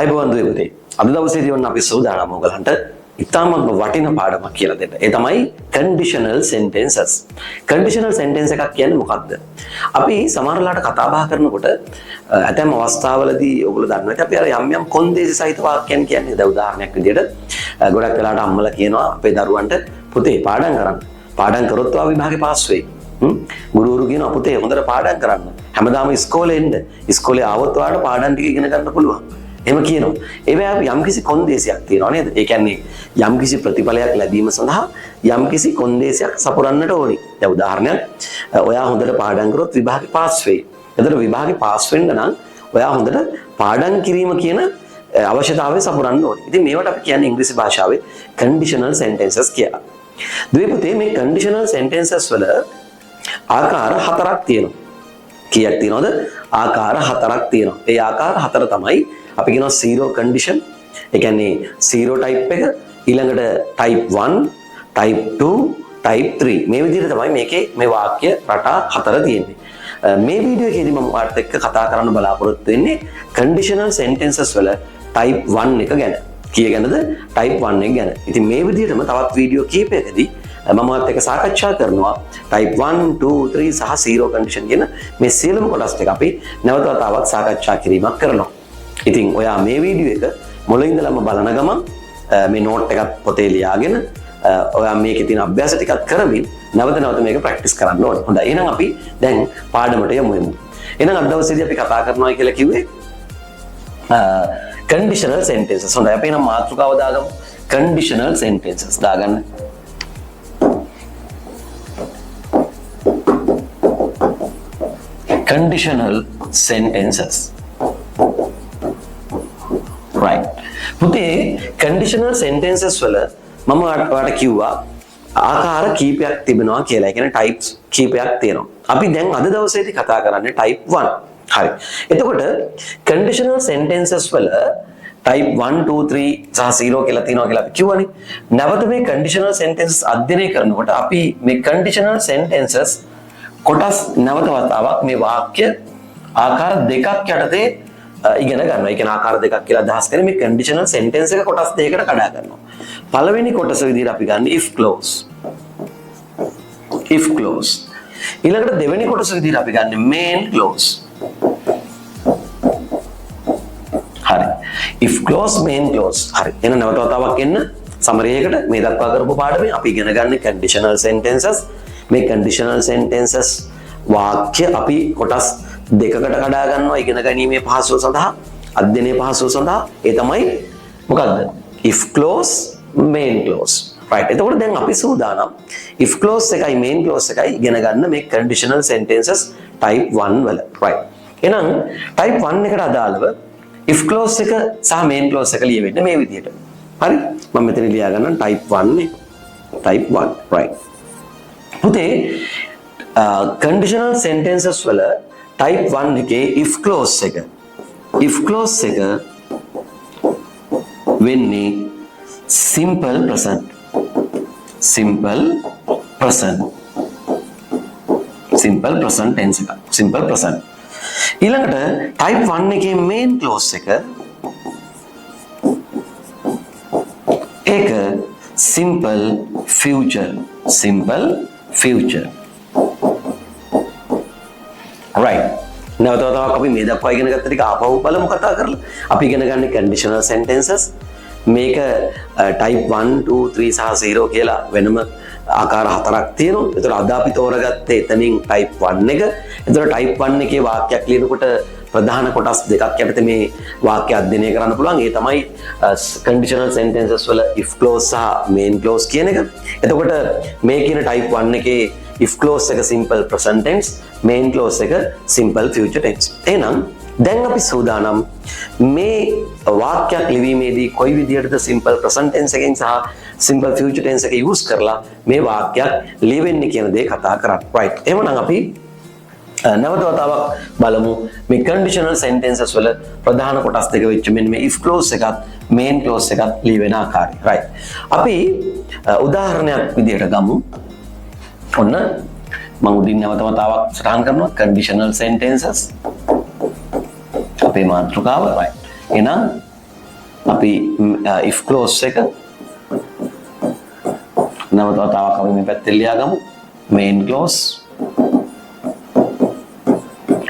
අයිබෝවන් දුවේ පුතේ. අද දවසේදී වුණ අපි සූදානම් ඔයගලන්ට ඉතාමත් වටින පාඩමක් කියලා දෙන්න. ඒ තමයි conditional sentences. conditional sentence එකක් කියන්නේ මොකක්ද? අපි සමහරලාට කතා බහ කරනකොට ඇතැම් අවස්ථාවලදී ඔයගොල්ලෝ දන්නවා ඇති අපි අර යම් කොන්දේසි සහිත වාක්‍යයන් කියන්නේ. දැන් උදාහරණයක් විදිහට ගොඩක් වෙලාවට අම්මලා කියනවා අපේ දරුවන්ට පුතේ පාඩම් කරන්න. පාඩම් කරොත් ඔයා විභාගේ පාස් වෙයි. ගුරුවරු කියනවා පුතේ හොඳට පාඩම් කරන්න. හැමදාම ඉස්කෝලේ එන්න. ඉස්කෝලේ ආවොත් ඔයාලට පාඩම් ටික ඉගෙන ගන්න පුළුවන්. එහෙම කියනවා. ඒවැ යම්කිසි කොන්දේසියක් තියෙනවා නේද? ඒ කියන්නේ යම්කිසි ප්‍රතිඵලයක් ලැබීම සඳහා යම්කිසි කොන්දේසියක් සපුරන්නට ඕනි. දැන් උදාහරණයක් ඔයා හොඳට පාඩම් කරොත් විභාගේ පාස් වෙයි. එතකොට විභාගේ පාස් වෙන්න නම් ඔයා හොඳට පාඩම් කිරීම කියන අවශ්‍යතාවය සපුරන්න ඕනි. ඉතින් මේවට අපි කියන්නේ ඉංග්‍රීසි භාෂාවේ conditional sentences කියලා. දුවේ පුතේ මේ conditional sentences වල ආකාර හතරක් තියෙනවා. කීයක් තියෙනවද? ආකාර හතරක් තියෙනවා. ඒ ආකාර හතර තමයි අපි කියනවා zero condition. ඒ කියන්නේ zero type එක, ඊළඟට type 1, type 2, type 3. මේ විදිහට තමයි මේකේ මේ වාක්‍ය රටා හතර තියෙන්නේ. මේ වීඩියෝ එකේදී මම ඔයාලට එක්ක කතා කරන්න බලාපොරොත්තු වෙන්නේ conditional sentences වල type 1 එක ගැන. කීය ගැනද? type 1 එක ගැන. ඉතින් මේ විදිහටම තවත් වීඩියෝ කීපයකදී මම ඔයත් එක්ක සාකච්ඡා කරනවා type 1, 2, 3 සහ zero condition කියන මේ සියලුම කොටස් ටික අපි නැවත වතාවක් සාකච්ඡා කිරීමක් කරනවා. ඉතින් ඔයා මේ වීඩියෝ එක මුලින් ඉඳලම බලන ගමන් මේ නෝට් එකත් පොතේ ලියාගෙන ඔයා මේකේ තියෙන අභ්‍යාස ටිකක් කරමින් නැවත නැවත මේක ප්‍රැක්ටිස් කරන්න ඕනේ. හොඳයි. එහෙනම් අපි දැන් පාඩමට යමු. එහෙනම් අද දවසේදී අපි කතා කරනවා කියලා කිව්වේ conditional sentences. හොඳයි. අපි එහෙනම් මාතෘකාව දාගමු. conditional sentences දාගන්න. conditional sentences. Right. පුතේ conditional sentences වල මම ඔයාලට කිව්වා ආකාර කීපයක් තිබෙනවා කියලා. ඒ කියන්නේ types කීපයක් තියෙනවා. අපි දැන් අද දවසේදී කතා කරන්නේ type 1. හරි. එතකොට conditional sentences වල type 1, 2, 3 සහ 0 කියලා තියෙනවා කියලා අපි කිව්වනේ. නැවත මේ conditional sentences අධ්‍යයනය කරනකොට අපි මේ conditional sentences කොටස් නැවත වතාවක් මේ වාක්‍ය ආකාර දෙකක් යටතේ ඉගෙන ගන්නවා. ඒ කියන්නේ ආකාර දෙකක් කියලා අදහස් කරන්නේ මේ conditional sentence එක කොටස් දෙකකට කඩා ගන්නවා. පළවෙනි කොටස විදිහට අපි ගන්න if clause. if clause. ඊළඟට දෙවෙනි කොටස විදිහට අපි ගන්න main clause. හරි. if clause main clause. හරි. එහෙනම් නැවත වතාවක් එන්න සමරයකට මේ දක්වා කරපු පාඩමේ අපි ඉගෙන ගන්න conditional sentences. මේ conditional sentences වාක්‍ය අපි කොටස් දෙකකට කඩා ගන්නවා ඉගෙන ගැනීමේ පහසුව සඳහා, අධ්‍යයනයේ පහසුව සඳහා. ඒ තමයි මොකක්ද? if clause main clause. right. එතකොට දැන් අපි සූදානම් if clause එකයි main clause එකයි ඉගෙන ගන්න මේ conditional sentences type 1 වල. right. එහෙනම් type 1 එකට අදාළව if clause එක සහ main clause එක ලියවෙන්න මේ විදිහට. හරි. මම මෙතන ලියා ගන්නම් type 1 නේ. type 1. right. පුතේ conditional sentences වල type 1 එකේ if clause එක වෙන්නේ simple present tense එක. simple present. ඊළඟට type 1 එකේ main clause එක ඒක simple future. right. නැවත වතාවක් අපි මේ දක්වා ඉගෙන ගත්ත ටික ආපහු බලමු කතා කරලා. අපි ඉගෙන ගන්න conditional sentences මේක type 1, 2, 3 සහ 0 කියලා වෙනම ආකාර හතරක් තියෙනවා. ඒතර අද අපි තෝරගත්තේ එතනින් type 1 එක. ඒතර type 1 එකේ වාක්‍යයක් ලියනකොට ප්‍රධාන කොටස් දෙකක් යටතේ මේ වාක්‍ය අධ්‍යයනය කරන්න පුළුවන්. ඒ තමයි conditional sentences වල if clause සහ main clause කියන එක. එතකොට මේ කියන type 1 එකේ if clause එක simple present tense, main clause එක simple future tense. එහෙනම් දැන් අපි සූදානම් මේ වාක්‍යයක් ලිවීමේදී කොයි විදිහටද simple present tense එකෙන් සහ simple future tense එක use කරලා මේ වාක්‍යයක් ලියවෙන්නේ කියන දේ කතා කරන්න. right. එහෙනම් අපි නැවත වතාවක් බලමු මේ conditional sentences වල ප්‍රධාන කොටස් දෙක වෙච්ච මෙන්න මේ if clause එකත් main clause එකත් ලියවෙන ආකාරය. right. අපි උදාහරණයක් විදිහට ගමු. ඔන්න මම උඩින් නැවත වතාවක් සටහන් කරනවා conditional sentences අපේ මාතෘකාව. right. එහෙනම් අපි if clause එක නැවත වතාවක් අපි මේ පැත්තේ ලියා ගමු main clause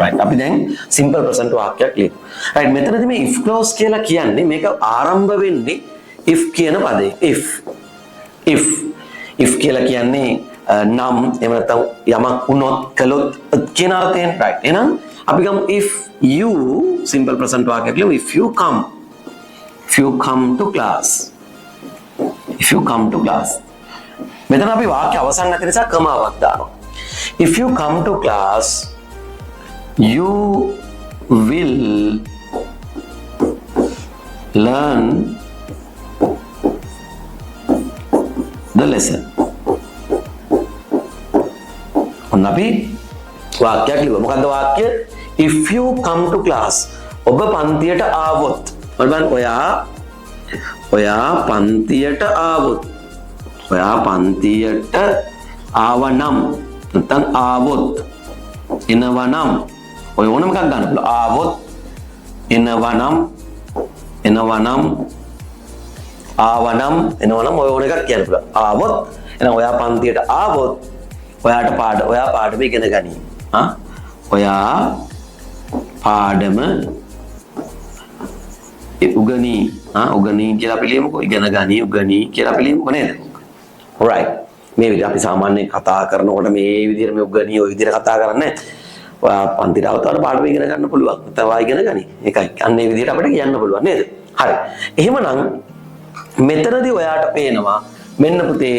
right අපි දැන් simple present වාක්‍යයක් ලියමු right මෙතනදී මේ if clause කියලා කියන්නේ මේක ආරම්භ වෙන්නේ if කියන පදයෙන් if කියලා කියන්නේ නම් එහෙම නැත්නම් යමක් වුණොත් කළොත් කියන අර්ථයෙන් right එහෙනම් අපි ගමු if you simple present වාක්‍යයක් ලියමු if you come to class මෙතන අපි වාක්‍ය අවසන් නැති නිසා කමාවක් දානවා if you come to class you will learn the lesson ඔන්න අපි වාක්‍යයක් ලියුවා මොකද්ද වාක්‍ය if you come to class ඔබ පන්තියට ආවොත් බලන්න ඔයා පන්තියට ආවනම් නැත්නම් ආවොත් එනවනම් ඔය ඕනම එකක් ගන්න පුළුවන් ආවොත් එනවනම් ඔය ඕන එකක් කියන්න පුළුවන් ආවොත් එහෙනම් ඔයා පන්තියට ආවොත් ඔයා පාඩම ඉගෙන ගනී ඔයා පාඩම උගනී කියලා අපි ලියමුකෝ ඉගෙන ගනී උගනී කියලා අපි ලියමුකෝ නේද right මේ විදිහට අපි සාමාන්‍යයෙන් කතා කරනකොට මේ විදිහට මේ උගනී ඔය විදිහට කතා කරන්නේ ඔයා පන්තිට આવතාවට පාඩම ඉගෙන ගන්න පුළුවන් නැත්නම් ඔයා ඉගෙන ගනී ඒකයි අන්න ඒ විදිහට අපිට කියන්න පුළුවන් නේද හරි එහෙමනම් මෙතනදී ඔයාට පේනවා මෙන්න පුතේ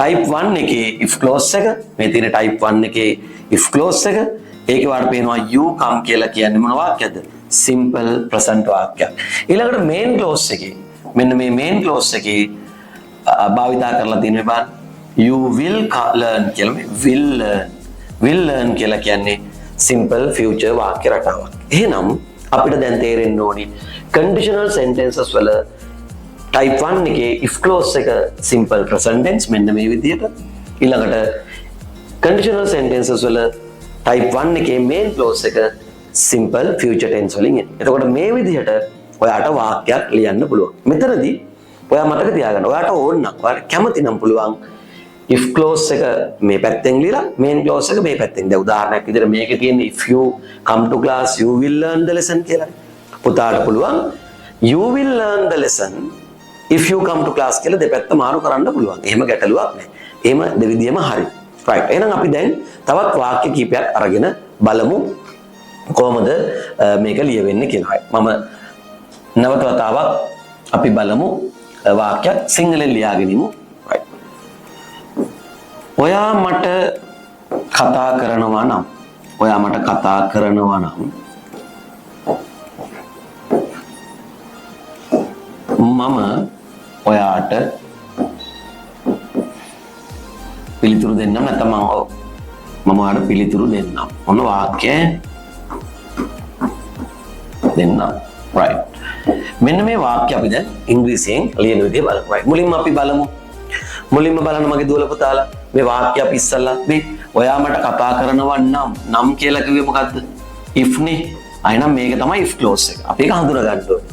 type 1 එකේ if clause එක මේ තියෙන type 1 එකේ if clause එක ඒකේ වාට පේනවා you come කියලා කියන්නේ මොන වාක්‍යද simple present වාක්‍යයක් ඊළඟට main clause එකේ මෙන්න මේ main clause එකේ භාවිතා කරලා තියෙන මේ බලන්න you will learn කියලා මේ will learn කියලා කියන්නේ simple future වාක්‍ය රටාවක් එහෙනම් අපිට දැන් තේරෙන්න ඕනි conditional sentences වල type 1 එකේ if clause එක simple present tense මෙන්න මේ විදිහට ඊළඟට conditional sentences වල type 1 එකේ main clause එක simple future tense වලින් එන්නේ. එතකොට මේ විදිහට ඔයාට වාක්‍යයක් ලියන්න පුළුවන්. මෙතනදී ඔයා මතක තියාගන්න. ඔයාට ඕන නම් ඔයාට කැමති නම් පුළුවන් if clause එක මේ පැත්තෙන් ලියලා main clause එක මේ පැත්තෙන්. දැන් උදාහරණයක් විදිහට මේකේ තියෙන if you come to class you will learn the lesson කියලා. පුතාට පුළුවන් you will learn the lesson if you come to class කියලා දෙපැත්ත මාරු කරන්න පුළුවන්. එහෙම ගැටලුවක් නැහැ. එහෙම දෙවිදියම හරි. right. එහෙනම් අපි දැන් තවත් වාක්‍ය කීපයක් අරගෙන බලමු කොහොමද මේක ලියවෙන්නේ කියලා. මම නැවත වතාවක් අපි බලමු වාක්‍යයක් සිංහලෙන් ලියාගෙන ඉමු. right. ඔයා මට කතා කරනවා නම් මම ඔයාට පිළිතුරු දෙන්නම් නැත්නම් මම ඔයාට පිළිතුරු දෙන්නම්. ඔන්න වාක්‍යය දෙන්නම්. right. මෙන්න මේ වාක්‍ය අපි දැන් ඉංග්‍රීසියෙන් ලියන විදිහ බලමු. right. මුලින්ම බලන්න මගේ දුවල පුතාලා මේ වාක්‍ය අපි ඉස්සල්ලා මේ ඔයා මට කතා කරනවා නම් කියලා කිව්වේ මොකද්ද? if නේ. අයනම් මේක තමයි if clause එක. අපි ඒක හඳුනා ගන්න ඕනේ.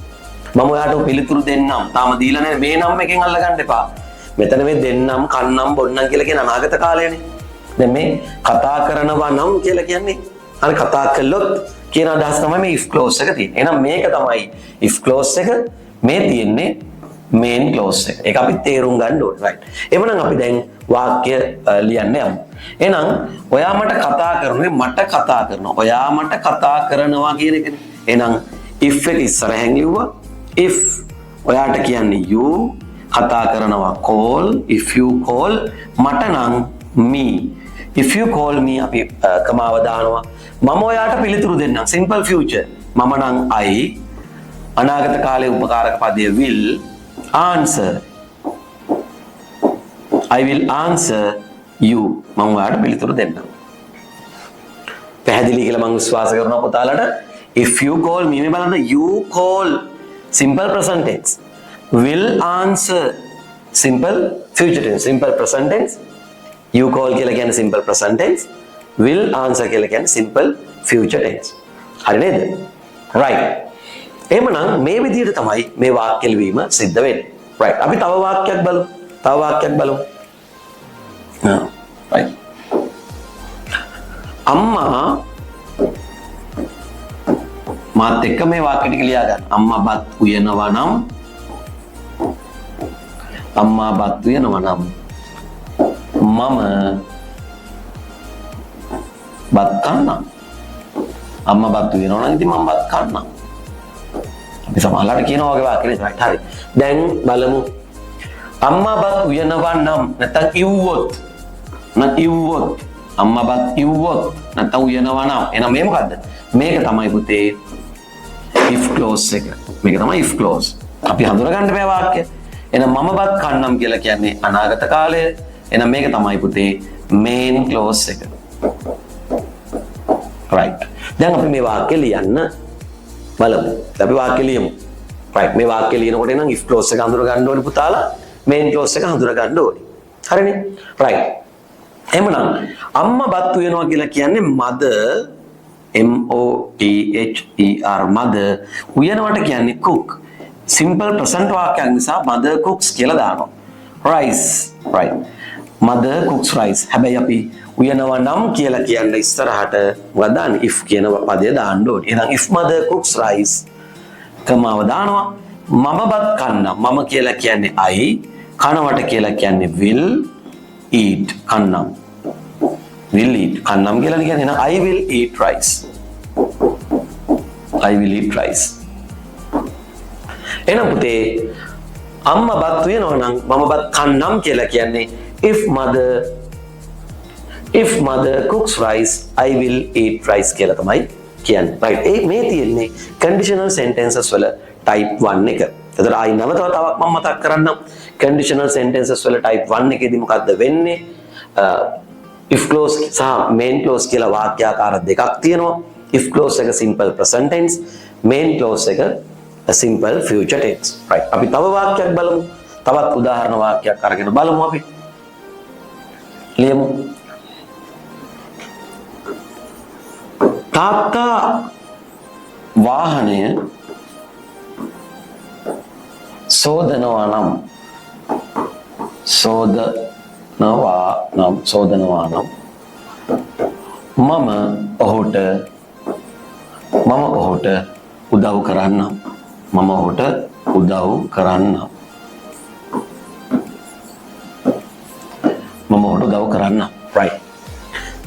මම ඔයාට පිළිතුරු දෙන්නම්. තාම දීලා නැහැ. මේ නම් එකෙන් අල්ලගන්න එපා. මෙතන මේ දෙන්නම්, කන්නම්, බොන්නම් කියලා කියන අනාගත කාලයනේ. දැන් මේ කතා කරනවා නම් කියලා කියන්නේ අර කතා කළොත් කියන අදහස තමයි මේ if clause එක තියෙන්නේ. එහෙනම් මේක තමයි if clause එක මේ තියෙන්නේ main clause එක. ඒක අපි තේරුම් ගන්න ඕනේ. right. එවනම් අපි දැන් වාක්‍ය ලියන්න යමු. එහෙනම් ඔයා මට කතා කරනවා. ඔයා මට කතා කරනවා කියන එකනේ. එහෙනම් if එක ඉස්සරහෙන් ලිව්වා. if ඔයාට කියන්නේ you කතා කරනවා call if you call මට නම් me if you call me අපි කමාව දානවා මම ඔයාට පිළිතුරු දෙන්නම් simple future මම නම් I අනාගත කාලයේ උපකාරක පදය will answer I will answer you මම ඔයාට පිළිතුරු දෙන්නම් පැහැදිලි කියලා මම විශ්වාස කරනවා පුතාලට if you call me මේ බලන්න you call simple present tense will answer simple future tense simple present tense you call කියලා කියන්නේ simple present tense will answer කියලා කියන්නේ simple future tense හරි නේද right එහෙමනම් මේ විදිහට තමයි මේ වාක්‍ය ලිවීම සිද්ධ වෙන්නේ. right. අපි තව වාක්‍යයක් බලමු. right. අම්මා මාත් එක්ක මේ වාක්‍ය ටික ලියා ගන්න. අම්මා බත් උයනවා නම් මම බත් කන්නම්. අම්මා බත් උයනවා නම් ඉතින් මම බත් කන්නම්. අපි සමහරවිට කියනවා වගේ වාක්‍ය නේ. හරි. දැන් බලමු. අම්මා බත් උයනවා නම් නැත්නම් ඉව්වොත් අම්මා බත් ඉව්වොත් නැත්නම් උයනවා නම් එහෙනම් මේ මොකද්ද? මේක තමයි පුතේ if clause එක. මේක තමයි if clause. අපි හඳුනගන්න බෑ වාක්‍ය. එහෙනම් මම බත් කන්නම් කියලා කියන්නේ අනාගත කාලය. එහෙනම් මේක තමයි පුතේ main clause එක. right. දැන් අපි මේ වාක්‍ය ලියන්න බලමු. අපි වාක්‍ය ලියමු. right. මේ වාක්‍ය ලියනකොට නම් if clause එක හඳුන ගන්න ඕනේ පුතාලා. main clause එක හඳුන ගන්න ඕනේ. හරිනේ? right. එහෙනම් අම්මා බත් උයනවා කියලා කියන්නේ mother mother mother උයනවට කියන්නේ cook. simple present වාක්‍යයක් නිසා mother cooks කියලා දානවා. rice. right. mother cooks rice. හැබැයි අපි උයනවා නම් කියලා කියන්න ඉස්සරහට මොකක්ද දාන්නේ? if කියන පදය දාන්න ඕනේ. එහෙනම් if mother cooks rice කමාව දානවා. මම බත් කන්නම්. මම කියලා කියන්නේ I. කනවට කියලා කියන්නේ will eat. කන්නම්. will eat. කන්නම් කියලා කියන්නේ එහෙනම් I will eat rice. I will eat rice. එහෙනම් පුතේ අම්මා බත් උයනවා නම් මම බත් කන්නම් කියලා කියන්නේ if mother cooks rice I will eat rice කියලා තමයි කියන්නේ. right. මේ තියෙන්නේ conditional sentences වල type 1 එක. එතකොට ආයි නැවතවත් මම මතක් කරන්නම්. conditional sentences වල type 1 එකේදී මොකද්ද වෙන්නේ? if clause සහ main clause කියලා වාක්‍යාකාර දෙකක් තියෙනවා. if clause එක simple present tense, main clause එක a simple future tense. right. අපි තව වාක්‍යයක් බලමු. තවත් උදාහරණ වාක්‍යයක් අරගෙන බලමු අපි. ලියමු. තාත්තා වාහනය සෝදනවා නම් මම ඔහුට උදව් කරන්නම්. right.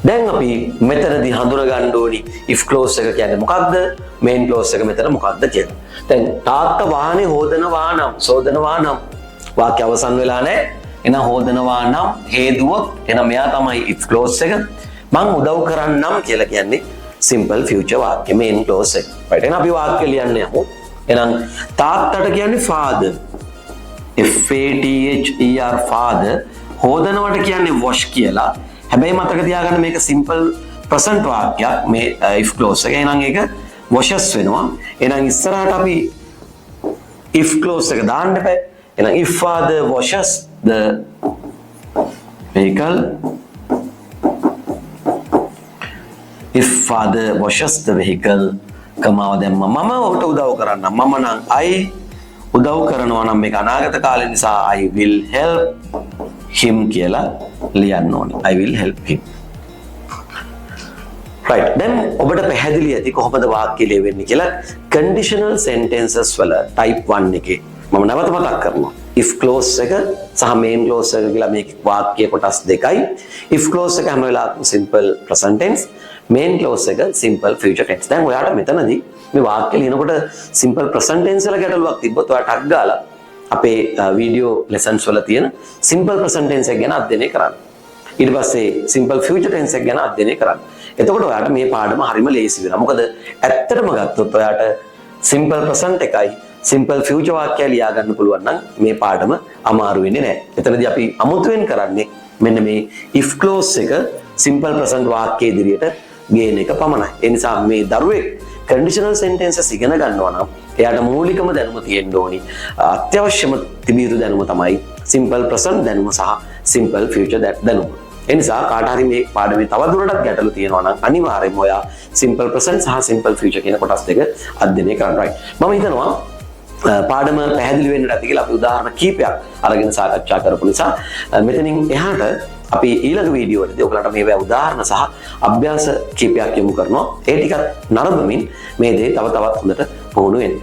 දැන් අපි මෙතනදී හඳුනා ගන්න ඕනි if clause එක කියන්නේ මොකක්ද? main clause එක මෙතන මොකක්ද කියලා. දැන් තාත්තා වාහනේ සෝදනවා නම් වාක්‍ය අවසන් වෙලා නැහැ. එහෙනම් හොදනවා නම් හේදුවොත් එහෙනම් මෙයා තමයි if clause එක. මං උදව් කරන්නම් කියලා කියන්නේ simple future වාක්‍ය main clause එක. right. එහෙනම් අපි වාක්‍ය ලියන්න යමු. එහෙනම් තාත්තට කියන්නේ father. FATHER father. හොදනවට කියන්නේ wash කියලා. හැබැයි මතක තියාගන්න මේක simple present වාක්‍යයක් මේ if clause එක. එහෙනම් ඒක washes වෙනවා. එහෙනම් ඉස්සරහට අපි if clause එක දාන්න බෑ. එහෙනම් if father washes the vehicle, if father washes the vehicle කමාව දැම්ම මම ඔහුට උදව් කරන්නම්. මම නම් I උදව් කරනවා නම් මේක අනාගත කාලේ නිසා I will help him කියලා ලියන්න ඕනේ. I will help him. right. then ඔබට පැහැදිලි ඇති කොහොමද වාක්‍ය ලියවෙන්නේ කියලා. conditional sentences වල type 1 එකේ මම නැවත මතක් කරනවා. if clause එක සහ main clause එක කියලා මේ වාක්‍ය කොටස් දෙකයි. if clause එක හැම වෙලාවකම simple present tense, main clause එක simple future tense. දැන් ඔයාලට මෙතනදී මේ වාක්‍ය ලියනකොට simple present tense වල ගැටලුවක් තිබ්බොත් ඔයාලට ටක් ගාලා අපේ වීඩියෝ lessons වල තියෙන simple present tense එක ගැන අධ්‍යයනය කරන්න. ඊට පස්සේ simple future tense එක ගැන අධ්‍යයනය කරන්න. එතකොට ඔයාලට මේ පාඩම හරිම ලේසි වෙනවා. මොකද ඇත්තටම ගත්තොත් ඔයාලට simple present එකයි simple future වාක්‍යය ලියා ගන්න පුළුවන් නම් මේ පාඩම අමාරු වෙන්නේ නැහැ. එතනදී අපි අමුතුවෙන් කරන්නේ මෙන්න මේ if clause එක simple present වාක්‍ය ඉදිරියට ගේන එක පමණයි. ඒ නිසා මේ දරුවෙක් conditional sentences ඉගෙන ගන්නවා නම් එයාට මූලිකම දැනුම තියෙන්න ඕනි. අත්‍යවශ්‍යම තිබිය යුතු දැනුම තමයි simple present දැනුම සහ simple future දැනුම. ඒ නිසා කාට හරි මේ පාඩමේ තවදුරටත් ගැටලු තියෙනවා නම් අනිවාර්යයෙන්ම ඔයා simple present සහ simple future කියන කොටස් දෙක අධ්‍යයනය කරන්න. right. මම හිතනවා පාඩම පැහැදිලි වෙන්න ඇති කියලා අපි උදාහරණ කීපයක් අරගෙන සාකච්ඡා කරපු නිසා මෙතනින් එහාට අපි ඊළඟ වීඩියෝ වලදී ඔයගලන්ට මේවා උදාහරණ සහ අභ්‍යාස කීපයක් යොමු කරනවා. ඒ ටිකත් නරඹමින් මේ දේ තව තවත් හොඳට පුහුණු වෙන්න.